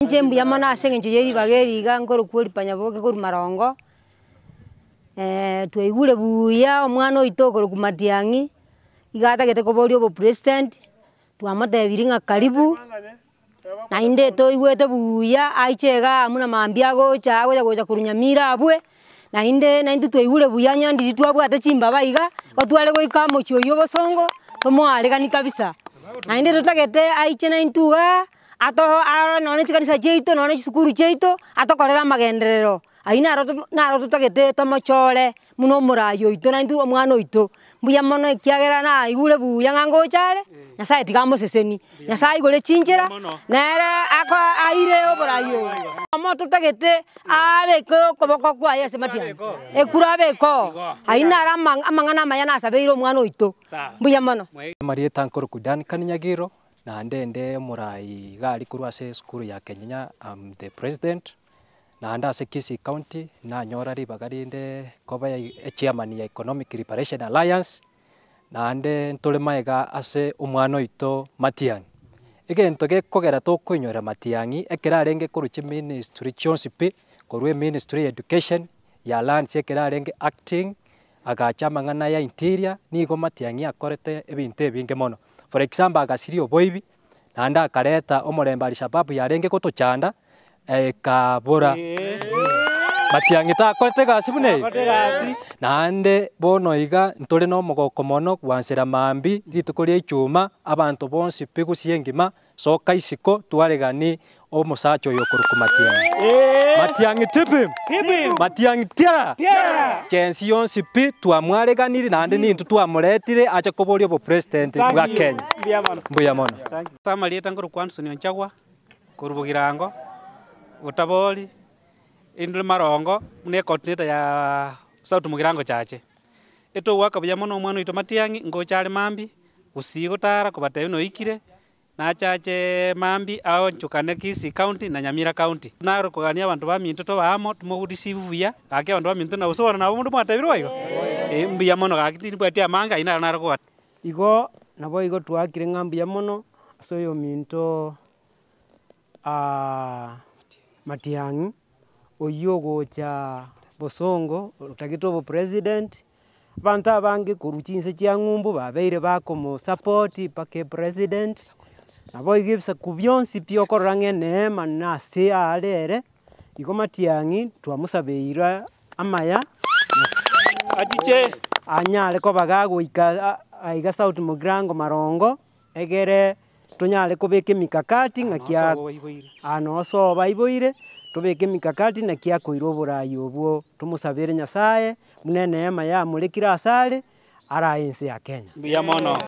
Njembu ya mana asenge njeri bageri ga ngoro kweli panyaboke kuri marongo tweigure buya omwana oitokoro kumatiangi igata gete koborio bo president twamate biringa karibu na inde to igwete buya aichega amuna mambia gocha kurunyamira abwe na inde tweigure buya nyandi twabwate chimba baiga otwale goika mochio yobosongo tomwale gani kabisa na inde tutagete aiche na intuga ato none chikanisa cheito none chisukuru cheito atokorera magenderero aina naro tutagete tomochore muno murayo ito na intu omwana oito mbuya mono ikiagera na igure buya ngango chare nyasaye tigamo seseni nyasaye igore chinjera nere ako aire oburayo amo tutagete abeko koboko kwa yese matia ekura beko aina amangana mayana sabeiro omwana oito mbuya mono Marie tankoro kudani kaninyagiro na ndende murai gali kurwa se skuru ya Kenya. I'm the president na anda se Kisii County na nyorari bagari nde koba ya chairman ya Economic Reparation Alliance na ande ntole maega ase omwana oito Matiang'i egento gekogera tokoinyora Matiang'i ekirarenge kuruchi ministry chonsipi korwe ministry education ya lands ekirarenge acting agacha mang'ana ya interior nigo Matiang'i akorete ebintu ebinge mono. For example, agasirio boibi nanda akareta omoremba Al-Shabaab yarenge kotochanda kabora Matiang'i takorete gasi bune nande bono iga ntore no mogoko mono kwansera mambi ritukoria ichuma abantu bonsi pigusie ngima soka isiko twaregani omusacho yokuruku Matiang'i tipi Matiang'i tia chensi yonsi pi twamwareganire nande nintu twamuretire acha koborio bo president bwa Kenya mbuya mono Tamalieta ngoro Kwanson Onchagwa kurubugirango utabori indule marongo mune coordinator ya South Mugirango chache eto waka buya mono omwana oito Matiang'i ngochare mambi usigo tara kubateyo no ikire na chache mambi ao nchukane Kisii County na Nyamira County naro kugania abantu ba minto to bamo tumugudisi buya ake abantu ba minto na usora na umundu mwatabirwa igo mbuya mono gakitini bwati amanga ina naro kwa igo nabo igo twakire ngambuya mono asoyo minto Matiang'i oyogo cha bosongo utagito bo president bantu abange kuruchinse chia ngumbu babeire bakomo support pake president nabo igibisa kubyonsi pyo korange neema na se alere igo Matiang'i twamusabeira amaya ajiche anyale ko bagagoika aiga South Mugirango marongo egere tunyale kubeke mikakati ngakia ano so baiboire tubeke mikakati na kia koiro burayo bwo tumusabire Nyasaye munene neema ya mulikira asale ara ense ya Kenya mbuya mono.